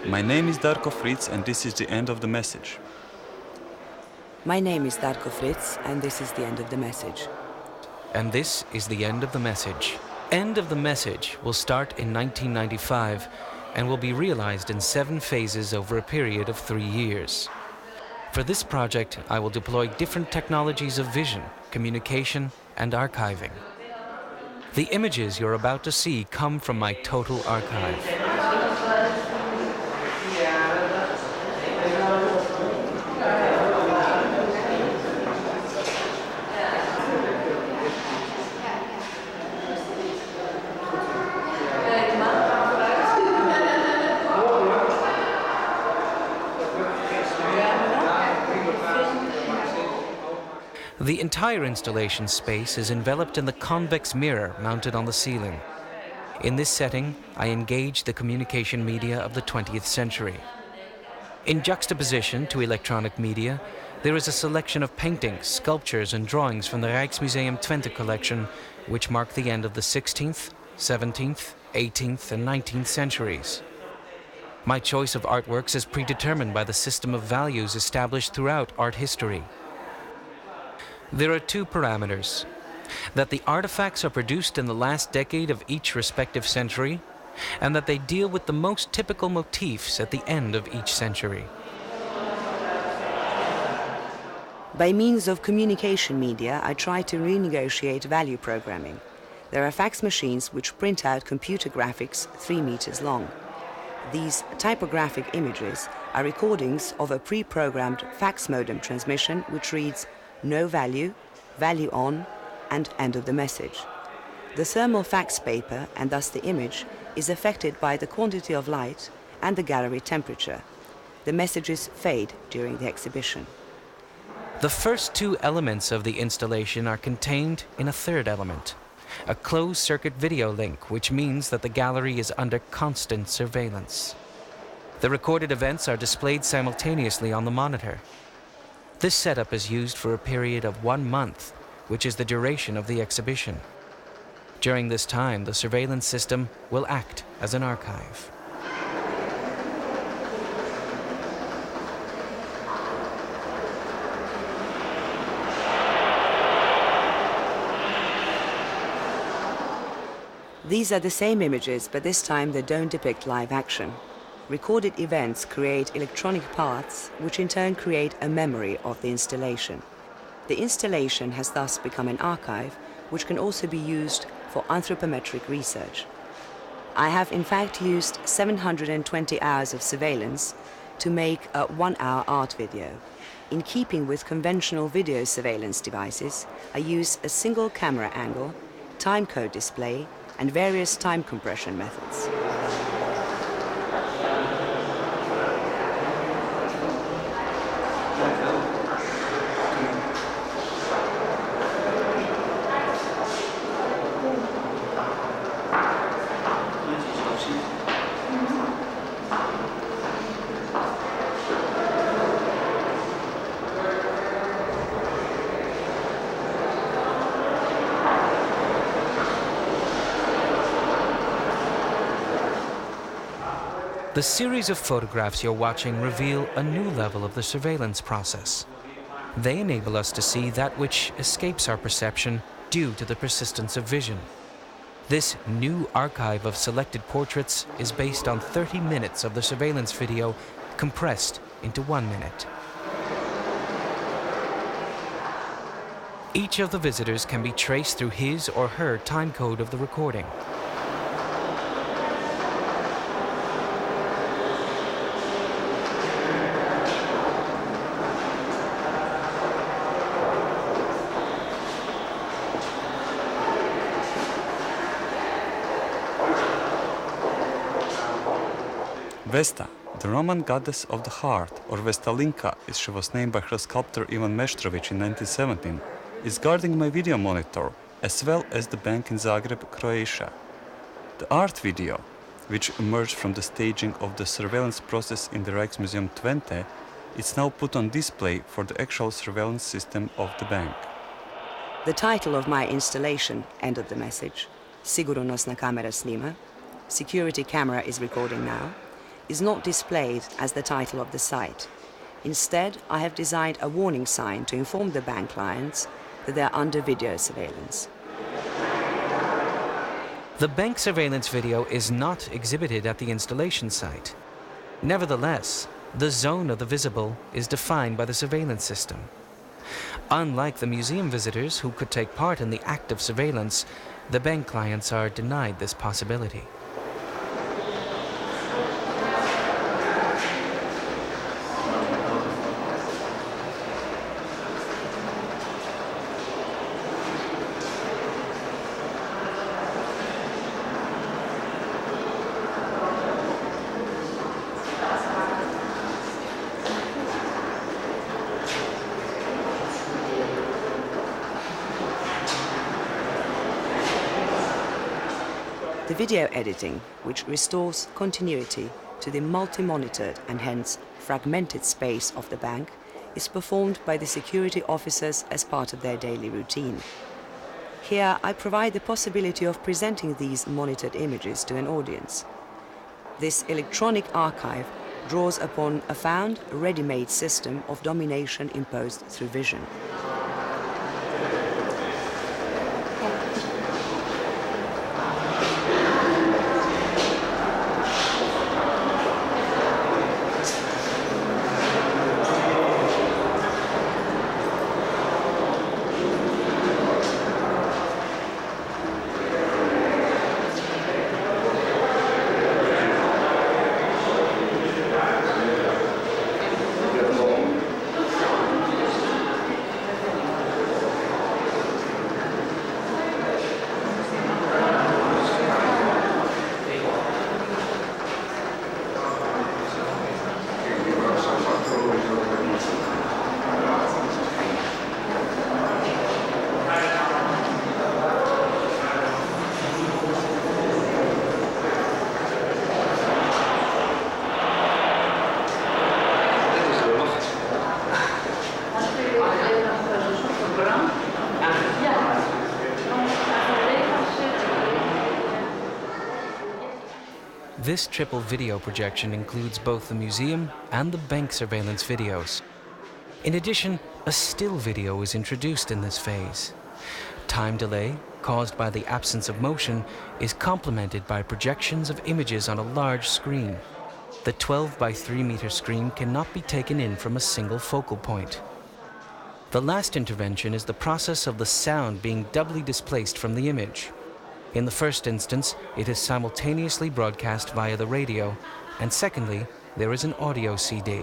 My name is Darko Fritz, and this is the end of the message. My name is Darko Fritz, and this is the end of the message. And this is the end of the message. End of the message will start in 1995 and will be realized in 7 phases over a period of 3 years. For this project, I will deploy different technologies of vision, communication, and archiving. The images you're about to see come from my total archive. The entire installation space is enveloped in the convex mirror mounted on the ceiling. In this setting, I engage the communication media of the 20th century. In juxtaposition to electronic media, there is a selection of paintings, sculptures and drawings from the Rijksmuseum Twente collection, which mark the end of the 16th, 17th, 18th and 19th centuries. My choice of artworks is predetermined by the system of values established throughout art history. There are 2 parameters: that the artifacts are produced in the last decade of each respective century, and that they deal with the most typical motifs at the end of each century. By means of communication media, I try to renegotiate value programming. There are fax machines which print out computer graphics 3 meters long. These typographic images are recordings of a pre-programmed fax modem transmission which reads no value, value on, and end of the message. The thermal fax paper, and thus the image, is affected by the quantity of light and the gallery temperature. The messages fade during the exhibition. The first 2 elements of the installation are contained in a 3rd element, a closed-circuit video link, which means that the gallery is under constant surveillance. The recorded events are displayed simultaneously on the monitor. This setup is used for a period of 1 month, which is the duration of the exhibition. During this time, the surveillance system will act as an archive. These are the same images, but this time they don't depict live action. Recorded events create electronic paths, which in turn create a memory of the installation. The installation has thus become an archive, which can also be used for anthropometric research. I have in fact used 720 hours of surveillance to make a 1-hour art video. In keeping with conventional video surveillance devices, I use a single camera angle, timecode display, and various time compression methods. The series of photographs you're watching reveal a new level of the surveillance process. They enable us to see that which escapes our perception due to the persistence of vision. This new archive of selected portraits is based on 30 minutes of the surveillance video compressed into 1 minute. Each of the visitors can be traced through his or her timecode of the recording. Vesta, the Roman goddess of the heart, or Vestalinka, as she was named by her sculptor Ivan Meštrović in 1917, is guarding my video monitor, as well as the bank in Zagreb, Croatia. The art video, which emerged from the staging of the surveillance process in the Rijksmuseum Twente, is now put on display for the actual surveillance system of the bank. The title of my installation, end of the message, Sigurnosna kamera snima, security camera is recording now, is not displayed as the title of the site. Instead, I have designed a warning sign to inform the bank clients that they are under video surveillance. The bank surveillance video is not exhibited at the installation site. Nevertheless, the zone of the visible is defined by the surveillance system. Unlike the museum visitors who could take part in the act of surveillance, the bank clients are denied this possibility. The video editing, which restores continuity to the multi-monitored and hence fragmented space of the bank, is performed by the security officers as part of their daily routine. Here, I provide the possibility of presenting these monitored images to an audience. This electronic archive draws upon a found, ready-made system of domination imposed through vision. This triple video projection includes both the museum and the bank surveillance videos. In addition, a still video is introduced in this phase. Time delay, caused by the absence of motion, is complemented by projections of images on a large screen. The 12 by 3 meter screen cannot be taken in from a single focal point. The last intervention is the process of the sound being doubly displaced from the image. In the first instance, it is simultaneously broadcast via the radio, and secondly, there is an audio CD.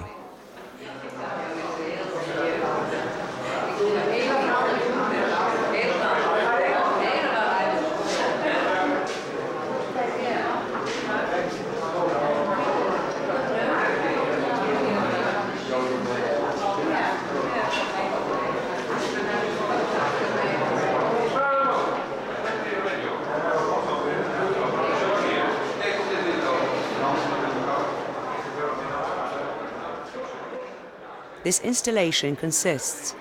This installation consists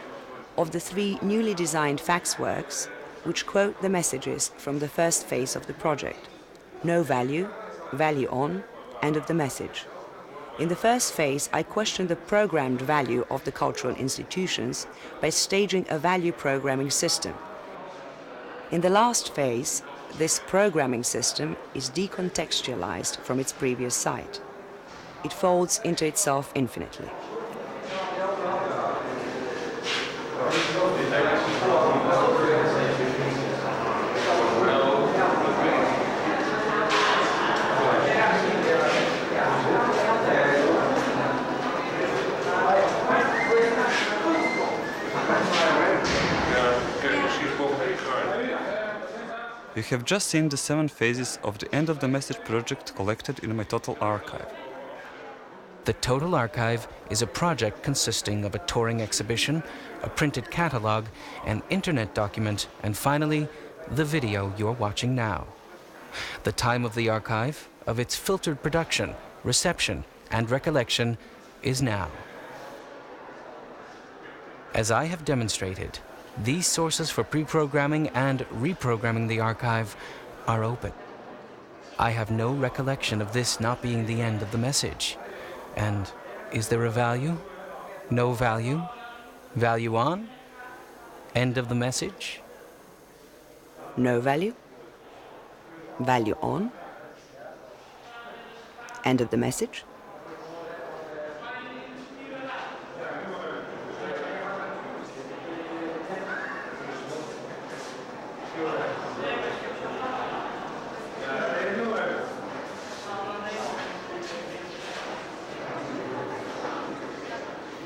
of the 3 newly designed fax works which quote the messages from the first phase of the project: no value, value on, end of the message. In the first phase, I questioned the programmed value of the cultural institutions by staging a value programming system. In the last phase, this programming system is decontextualized from its previous site. It folds into itself infinitely. You have just seen the 7 phases of the End of the Message project collected in my Total Archive. The Total Archive is a project consisting of a touring exhibition, a printed catalog, an internet document, and finally, the video you're watching now. The time of the archive, of its filtered production, reception, and recollection is now. As I have demonstrated, These sources for pre-programming and reprogramming the archive are open. I have no recollection of this not being the end of the message. And is there a value? No value? Value on? End of the message? No value? Value on? End of the message?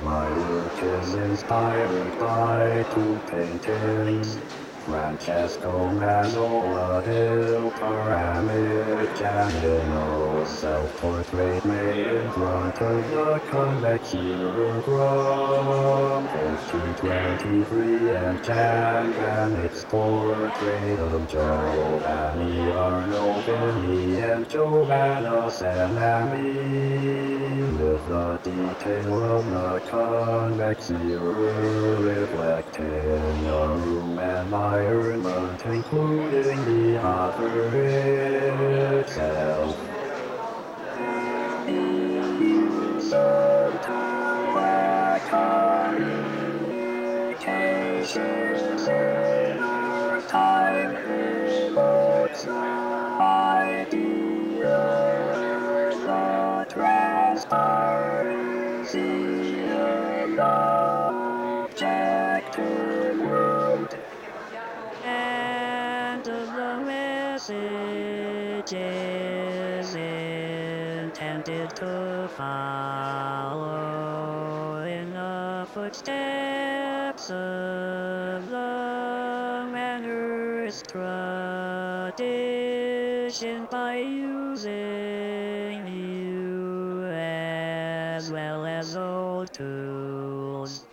My work is inspired by two paintings, Francesco Mazzola, Il Parmigiano, self-portrait made in front of the convex mirror from 1523, and Chan its portrait of Giovanni Arnolfini and Giovanna Sanami, with the detail of the convex mirror reflecting the room and environment, including the author itself. Communications in our time evokes the idea of the transparency of the objective world. And the message is intended to follow in the footsteps of the mannerist tradition by using new as well as old tools.